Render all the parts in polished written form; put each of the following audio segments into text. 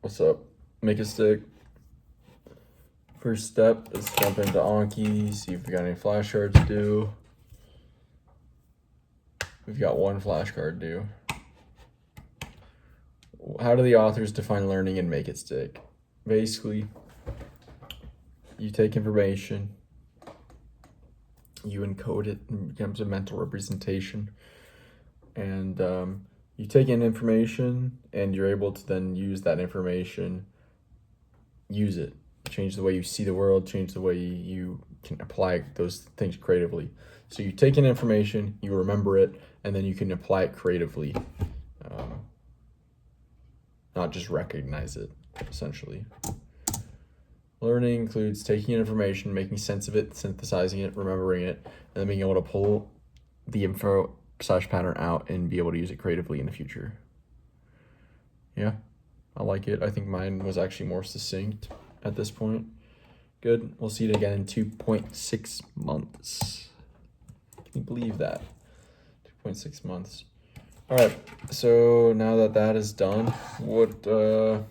What's up? Make a stick. First step is jump into Anki, see if we got any flashcards due. We've got one flashcard due. How do the authors define learning and make it stick? Basically, you take information, you encode it, and it becomes a mental representation. And you take in information, and you're able to then use that information, use it, change the way you see the world, change the way you can apply those things creatively. So you take in information, you remember it, and then you can apply it creatively, not just recognize it, essentially. Learning includes taking in information, making sense of it, synthesizing it, remembering it, and then being able to pull the info/pattern out and be able to use it creatively in the future. Yeah, I like it. I think mine was actually more succinct at this point. Good. We'll see it again in 2.6 months. Can you believe that? 2.6 months. All right. So now that that is done, what did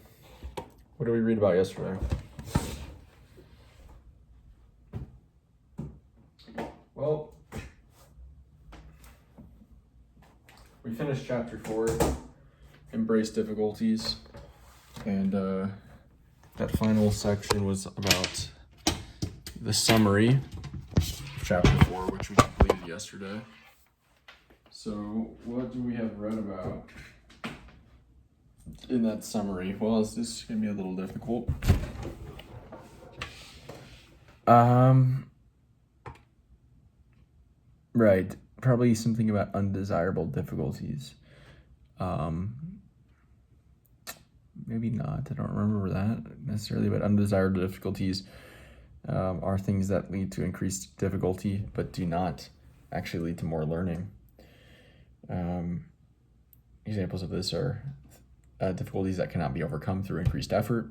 we read about yesterday? Well, we finished chapter 4, Embrace Difficulties, and that final section was about the summary of chapter 4, which we completed yesterday. So what do we have read about in that summary? Well, this is going to be a little difficult. Right. Probably something about undesirable difficulties. Maybe not. I don't remember that necessarily, but undesirable difficulties are things that lead to increased difficulty, but do not actually lead to more learning. Examples of this are difficulties that cannot be overcome through increased effort,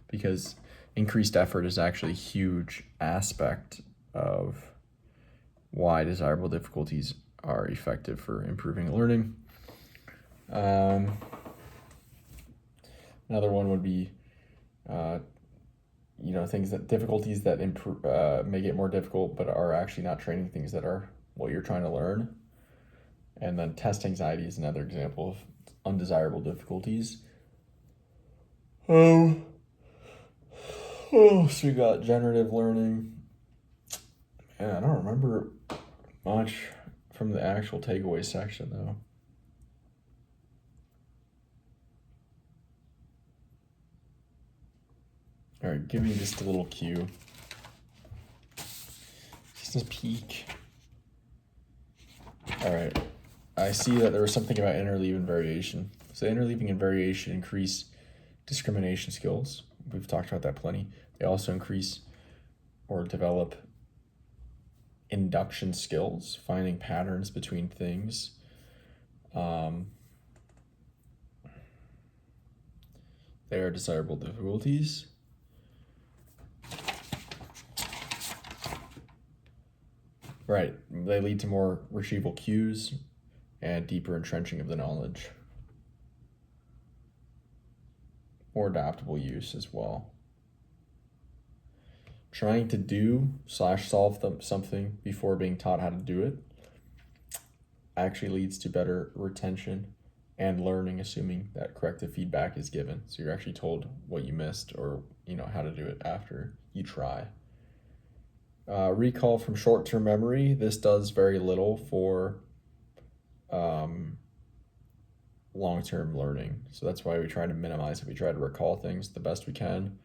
because increased effort is actually a huge aspect of why desirable difficulties are effective for improving learning. Another one would be, difficulties that make it more difficult, but are actually not training things that are what you're trying to learn. And then test anxiety is another example of undesirable difficulties. So we got generative learning. Yeah, I don't remember much from the actual takeaway section, though. All right, give me just a little cue. Just a peek. All right, I see that there was something about interleave and variation. So interleaving and variation increase discrimination skills. We've talked about that plenty. They also increase or develop induction skills, finding patterns between things. They are desirable difficulties. Right, they lead to more retrieval cues and deeper entrenching of the knowledge. More adaptable use as well. Trying to do/solve something before being taught how to do it actually leads to better retention and learning, assuming that corrective feedback is given. So you're actually told what you missed or how to do it after you try. Recall from short-term memory. This does very little for long-term learning. So that's why we try to minimize it. We try to recall things the best we can,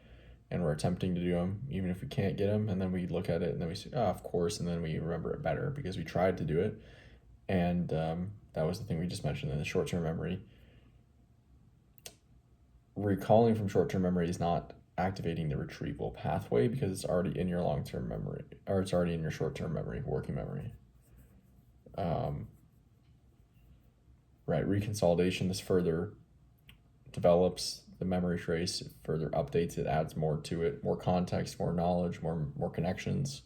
and we're attempting to do them even if we can't get them, and then we look at it and then we say, of course, and then we remember it better because we tried to do it. And that was the thing we just mentioned in the short-term memory. Recalling from short-term memory is not activating the retrieval pathway because it's already in your long-term memory, or it's already in your short-term memory, working memory. Right, reconsolidation, this further develops the memory trace, it further updates it, adds more to it, more context, more knowledge, more connections.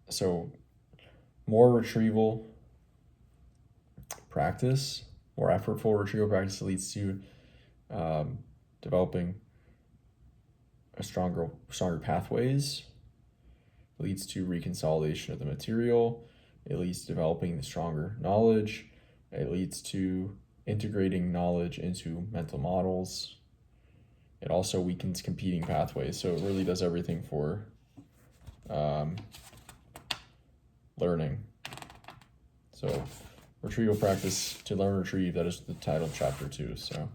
So more retrieval practice, more effortful retrieval practice leads to developing a stronger pathways. It leads to reconsolidation of the material. It leads to developing the stronger knowledge. It leads to integrating knowledge into mental models. It also weakens competing pathways. So it really does everything for learning. So retrieval practice to learn retrieve, that is the title of chapter 2. So,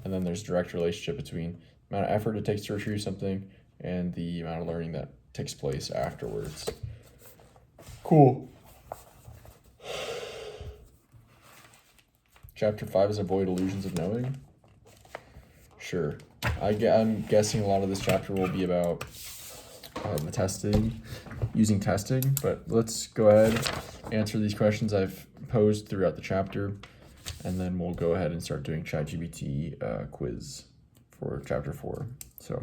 and then there's direct relationship between the amount of effort it takes to retrieve something and the amount of learning that takes place afterwards. Cool. Chapter 5 is avoid illusions of knowing. Sure. I'm guessing a lot of this chapter will be about the testing, using testing, but let's go ahead, answer these questions I've posed throughout the chapter, and then we'll go ahead and start doing ChatGPT quiz for chapter 4. So,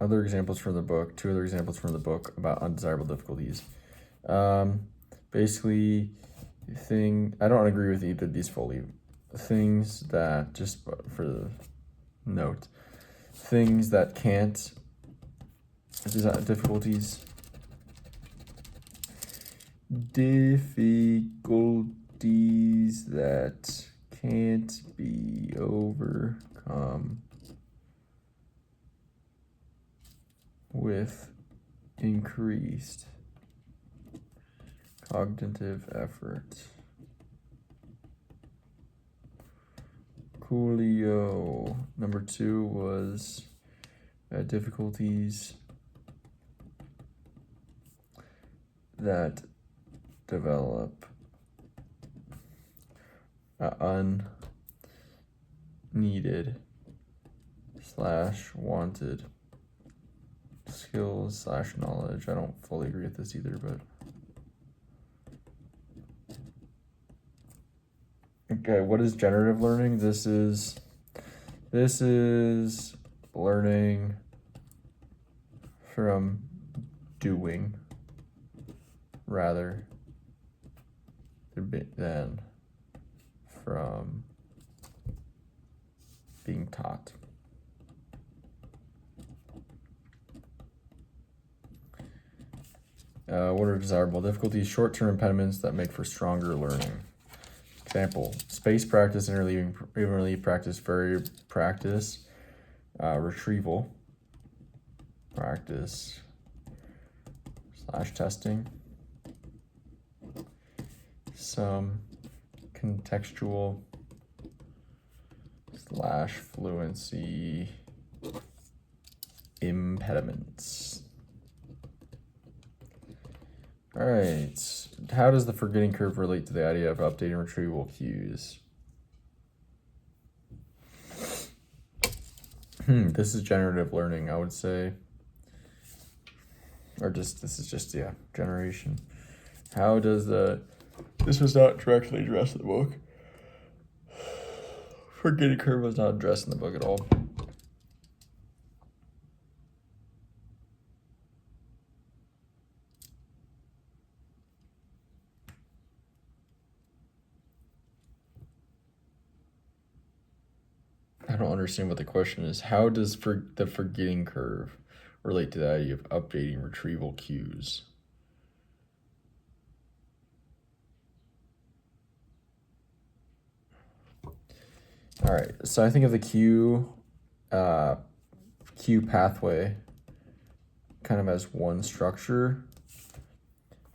other examples from the book, 2 other examples from the book about undesirable difficulties. Basically, I don't agree with either of these fully. Things that, just for the note, things that can't, difficulties that can't be overcome with increased cognitive effort. Coolio. Number 2 was difficulties that develop unneeded / wanted skills / knowledge. I don't fully agree with this either, but okay, what is generative learning? This is learning from doing rather than from being taught. What are desirable difficulties? Short-term impediments that make for stronger learning. Example, space practice, interleave practice, variable practice, retrieval practice / testing, some contextual / fluency impediments. All right, how does the forgetting curve relate to the idea of updating retrieval cues? This is generative learning, I would say. Or this is just generation. How does this was not directly addressed in the book. Forgetting curve was not addressed in the book at all. I don't understand what the question is. How does the forgetting curve relate to the idea of updating retrieval cues? All right, so I think of the cue pathway kind of as one structure.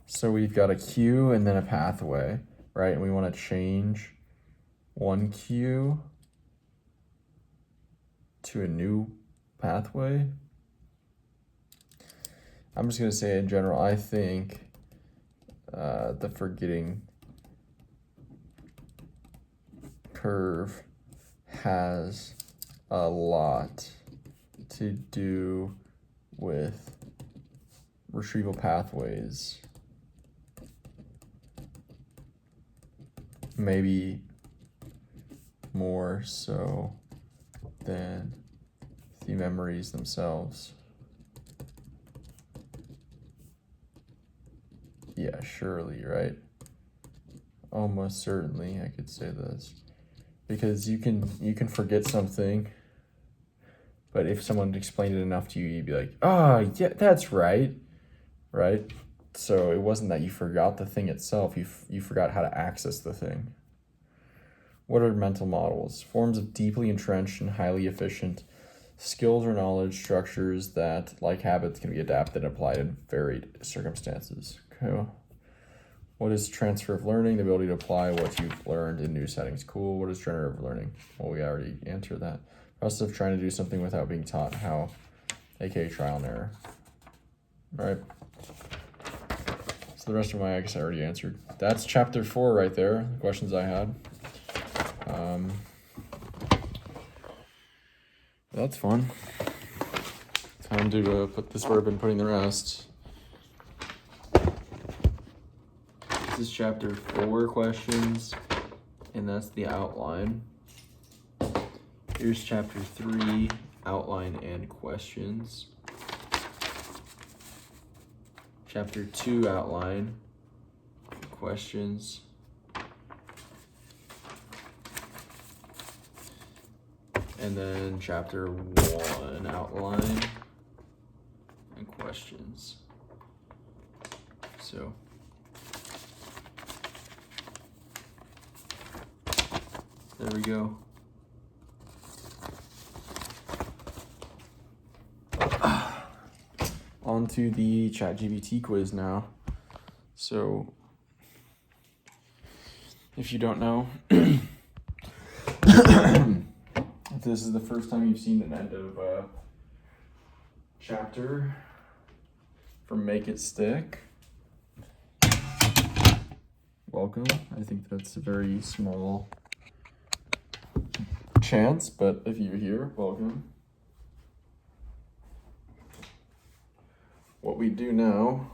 So we've got a cue and then a pathway, right? And we want to change one cue to a new pathway. I'm just going to say in general, I think the forgetting curve has a lot to do with retrieval pathways. Maybe more so than the memories themselves. Yeah, surely, right? Almost certainly, I could say this. Because you can forget something, but if someone explained it enough to you, you'd be like, oh, yeah, that's right, right? So it wasn't that you forgot the thing itself, you forgot how to access the thing. What are mental models? Forms of deeply entrenched and highly efficient skills or knowledge structures that, like habits, can be adapted and applied in varied circumstances. Okay. What is transfer of learning? The ability to apply what you've learned in new settings. Cool. What is transfer of learning? Well, we already answered that. Process of trying to do something without being taught how, aka trial and error. Right. So the rest of my, I guess I already answered. That's chapter 4 right there, the questions I had. That's fun. Time to put this verb in putting the rest. This is chapter 4 questions, and that's the outline. Here's chapter 3, outline and questions. Chapter 2, outline, questions. And then chapter 1, outline and questions. So there we go. On to the ChatGPT quiz now. So if you don't know, if this is the first time you've seen an end of chapter from Make It Stick, welcome. I think that's a very small chance, but if you're here, welcome. What we do now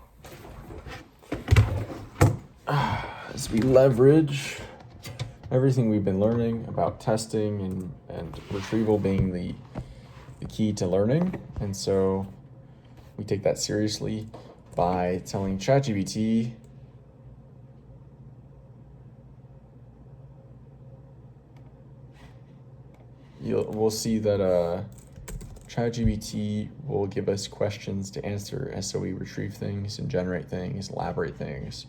is we leverage everything we've been learning about testing and retrieval being the key to learning. And so we take that seriously by telling ChatGPT we'll see that ChatGPT will give us questions to answer as so we retrieve things and generate things, elaborate things.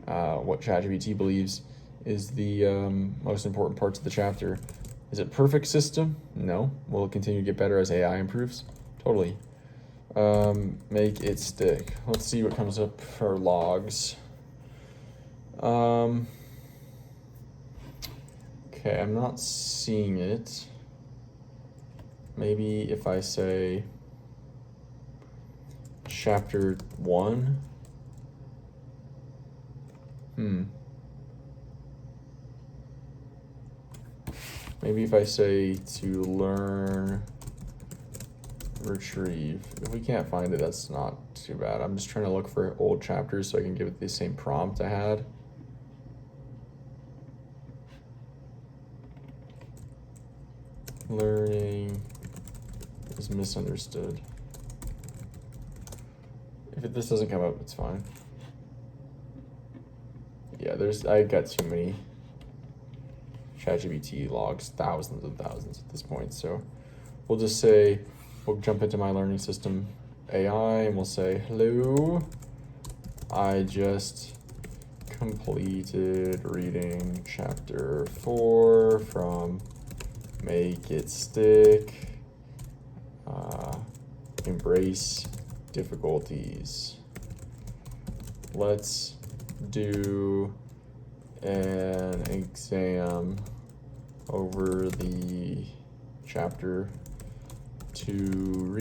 What ChatGPT believes is the most important parts of the chapter. Is it perfect system? No. Will it continue to get better as AI improves? Totally. Make it stick. Let's see what comes up for logs. Okay, I'm not seeing it. Maybe if I say chapter 1. Maybe if I say to learn, retrieve. If we can't find it, that's not too bad. I'm just trying to look for old chapters so I can give it the same prompt I had. Learning is misunderstood. If this doesn't come up, it's fine. Yeah, I got too many ChatGPT logs, thousands and thousands at this point. So we'll just say, we'll jump into my learning system AI and we'll say, hello, I just completed reading chapter 4 from Make It Stick, embrace difficulties. Let's do an exam over the chapter to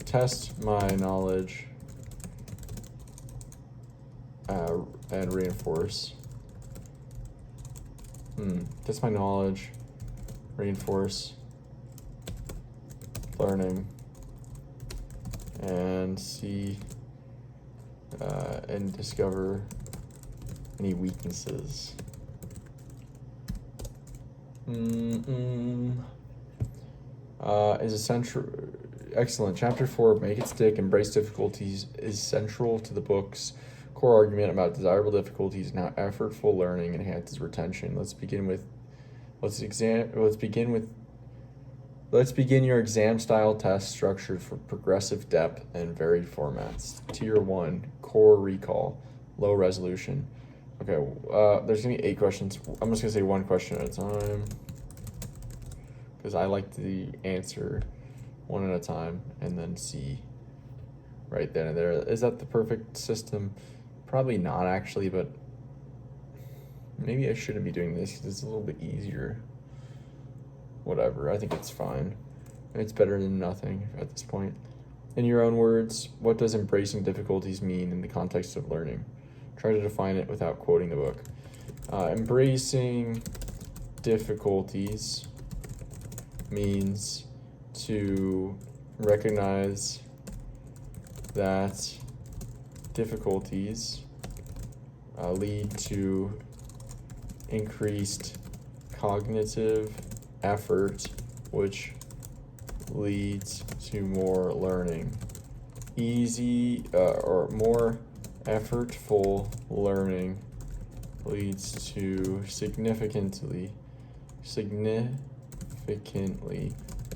test my knowledge and reinforce. Test my knowledge, reinforce learning, and see and discover any weaknesses. Is Excellent. Chapter 4, make it stick, embrace difficulties, is central to the book's core argument about desirable difficulties and how effortful learning enhances retention. Let's begin your exam style test structured for progressive depth and varied formats. Tier 1, core recall, low resolution. Okay, there's gonna be 8 questions. I'm just gonna say one question at a time because I like to answer one at a time and then see right then and there. Is that the perfect system? Probably not actually, but maybe I shouldn't be doing this because it's a little bit easier. Whatever, I think it's fine. It's better than nothing at this point. In your own words, what does embracing difficulties mean in the context of learning? Try to define it without quoting the book. Embracing difficulties means to recognize that difficulties lead to increased cognitive effort, which leads to more learning. Easy or more effortful learning leads to significantly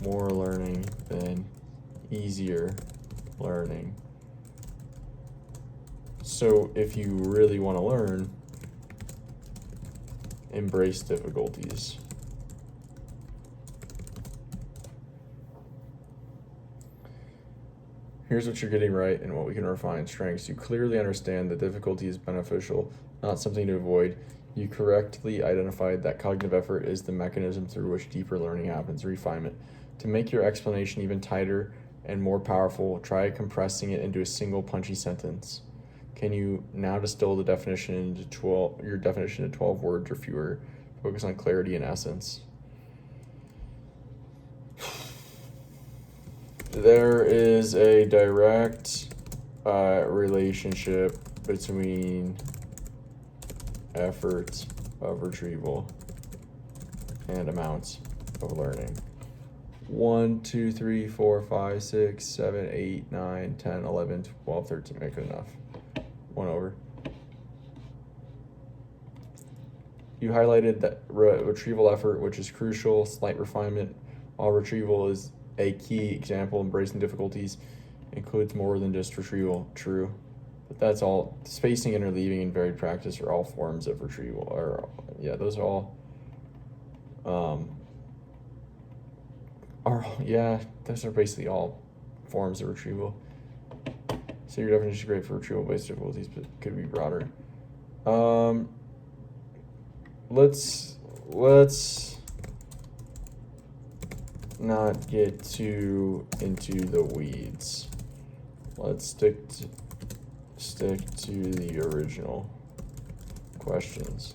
more learning than easier learning. So if you really want to learn, embrace difficulties. Here's what you're getting right and what we can refine. Strengths. You clearly understand that difficulty is beneficial, not something to avoid. You correctly identified that cognitive effort is the mechanism through which deeper learning happens. Refinement. To make your explanation even tighter and more powerful, try compressing it into a single punchy sentence. Can you now distill the definition into 12 words or fewer? Focus on clarity and essence. There is a direct relationship between effort of retrieval and amounts of learning. 1, 2, 3, 4, 5, 6, 7, 8, 9, 10, 11, 12, 13. Right, good enough. 1 over. You highlighted that retrieval effort, which is crucial. Slight refinement. While retrieval is a key example, embracing difficulties includes more than just retrieval. True. But that's all. Spacing, interleaving, and varied practice are all forms of retrieval. Those are all. Those are basically all forms of retrieval. So your definition is great for retrieval-based difficulties, but could be broader. Let's not get too into the weeds. Let's stick to the original questions.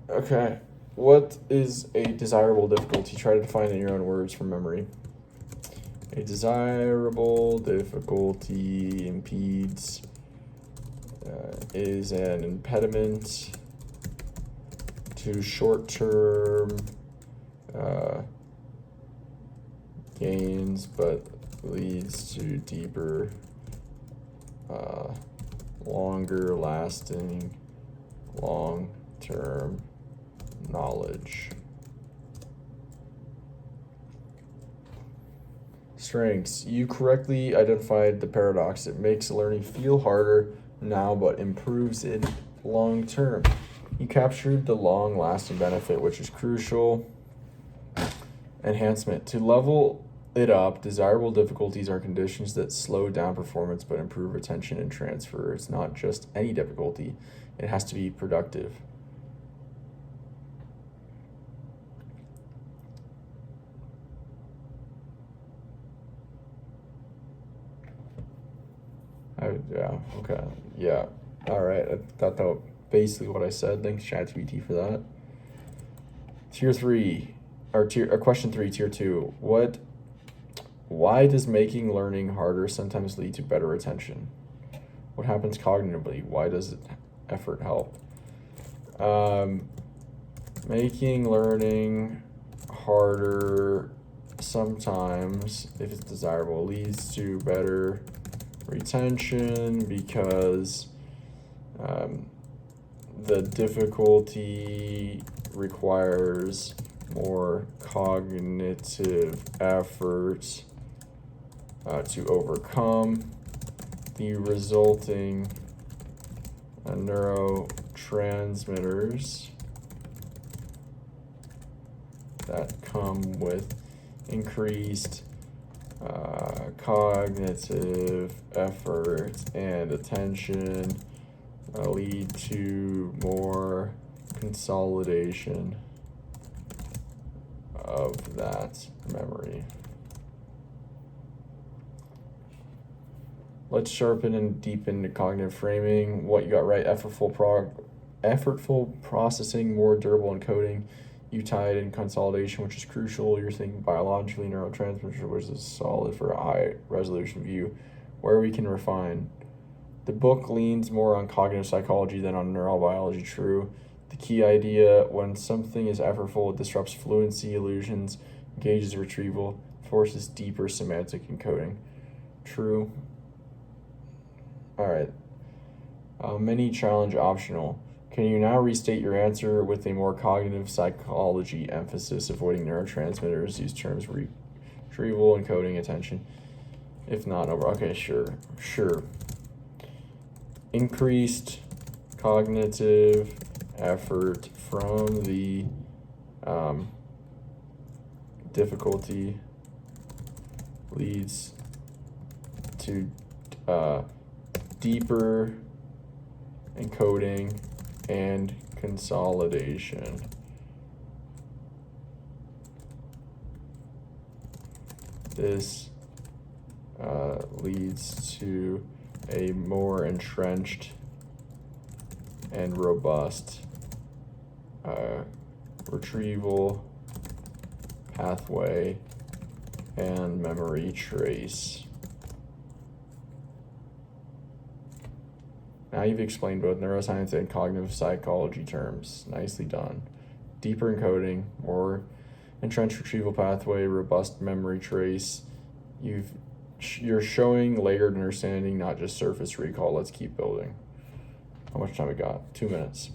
Okay, what is a desirable difficulty? Try to define it in your own words from memory. A desirable difficulty impedes, is an impediment to short-term gains, but leads to deeper, longer-lasting, long-term knowledge. Strengths. You correctly identified the paradox. It makes learning feel harder now, but improves it long term. You captured the long-lasting benefit, which is crucial. Enhancement. To level it up, desirable difficulties are conditions that slow down performance but improve retention and transfer. It's not just any difficulty. It has to be productive. All right. I thought that was basically what I said. Thanks, ChatGPT, for that. Question 3, tier 2. Why does making learning harder sometimes lead to better retention? What happens cognitively? Why does effort help? Making learning harder sometimes, if it's desirable, leads to better retention because the difficulty requires more cognitive effort to overcome. The resulting neurotransmitters that come with increased cognitive effort and attention lead to more consolidation of that memory. Let's sharpen and deepen the cognitive framing. What you got right: effortful processing, more durable encoding, utied and consolidation, which is crucial. You're thinking biologically, neurotransmitters, which is solid for a high resolution view, where we can refine. The book leans more on cognitive psychology than on neurobiology. True. The key idea: when something is effortful, it disrupts fluency illusions, engages retrieval, forces deeper semantic encoding. True. All right. Mini challenge optional. Can you now restate your answer with a more cognitive psychology emphasis, avoiding neurotransmitters, use terms retrieval, encoding, attention? If not, over. Okay, sure. Increased cognitive effort from the difficulty leads to deeper encoding and consolidation. This leads to a more entrenched and robust retrieval pathway and memory trace. Now you've explained both neuroscience and cognitive psychology terms. Nicely done. Deeper encoding, more entrenched retrieval pathway, robust memory trace. You're showing layered understanding, not just surface recall. Let's keep building. How much time we got? 2 minutes.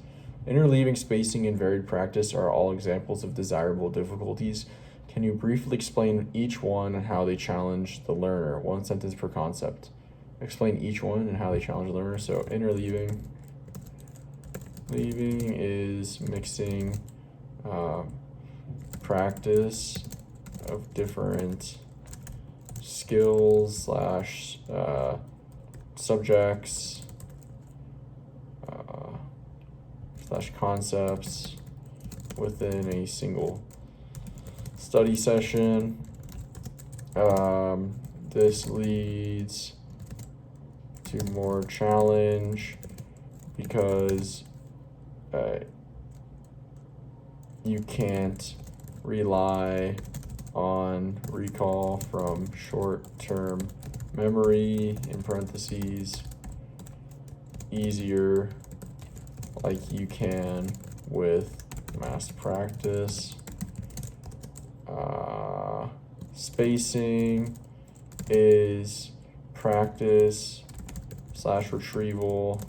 Interleaving, spacing, and varied practice are all examples of desirable difficulties. Can you briefly explain each one and how they challenge the learner? 1 sentence per concept. Explain each one and how they challenge the learner. So interleaving. Leaving is mixing practice of different skills slash subjects slash concepts within a single study session. This leads to more challenge because you can't rely on recall from short-term memory, in parentheses, easier, like you can with mass practice. Spacing is practice slash retrieval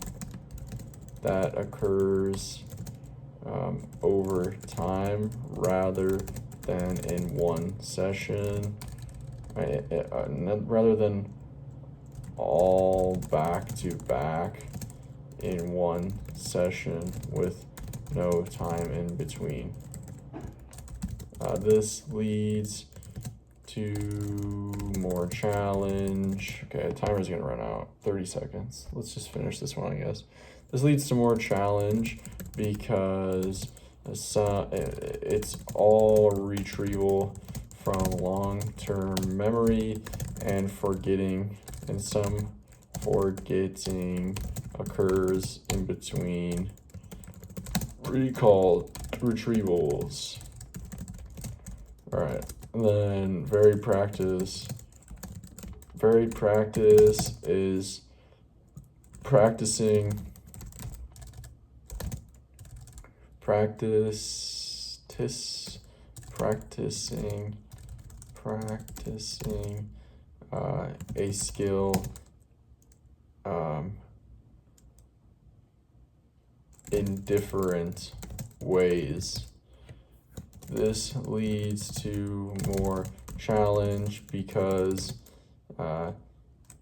that occurs over time rather than in one session, rather than all back to back in one session with no time in between. This leads to more challenge. Okay, timer's gonna run out. 30 seconds. Let's just finish this one, I guess. This leads to more challenge because it's all retrieval from long-term memory and forgetting, and some forgetting occurs in between recall retrievals. All right, and then varied practice. Varied practice is practicing practicing a skill in different ways. This leads to more challenge because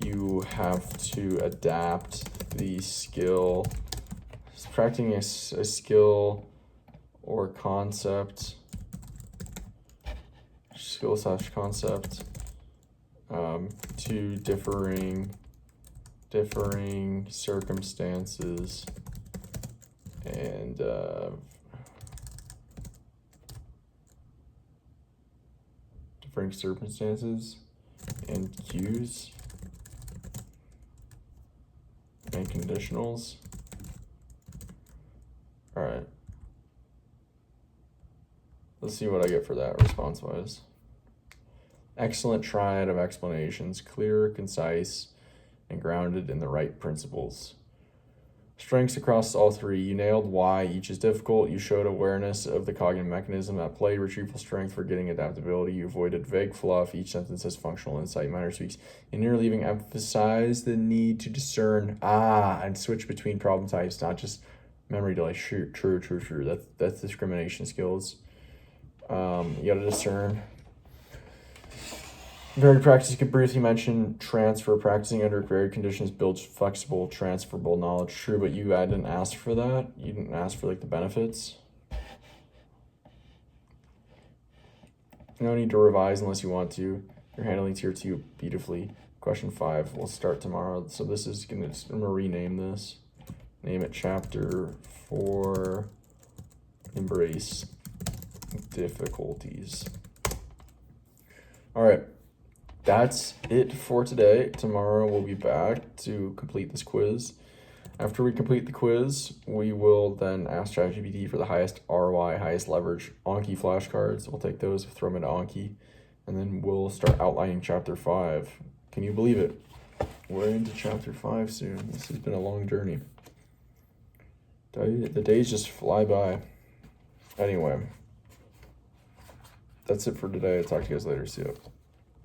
you have to adapt the skill. Practicing a skill or concept, skill/concept to differing circumstances and differing circumstances and cues and conditionals. All right. Let's see what I get for that response-wise. Excellent triad of explanations, clear, concise, and grounded in the right principles. Strengths across all three. You nailed why each is difficult. You showed awareness of the cognitive mechanism at play, retrieval strength, forgetting adaptability. You avoided vague fluff. Each sentence has functional insight. Minor tweaks. In your leaving, emphasize the need to discern and switch between problem types, not just memory delay. True. That's discrimination skills. You gotta discern. Varied practice, you could briefly mention transfer. Practicing under varied conditions builds flexible, transferable knowledge. True, but I didn't ask for that. You didn't ask for like the benefits. No need to revise unless you want to. You're handling tier 2 beautifully. Question 5 will start tomorrow. So this is I'm gonna rename this. Name it chapter 4. Embrace difficulties. All right. That's it for today. Tomorrow we'll be back to complete this quiz. After we complete the quiz, we will then ask ChatGPT for the highest ROI, highest leverage Anki flashcards. We'll take those, throw them into Anki, and then we'll start outlining chapter 5. Can you believe it? We're into chapter 5 soon. This has been a long journey. The days just fly by. Anyway, that's it for today. I'll talk to you guys later. See ya.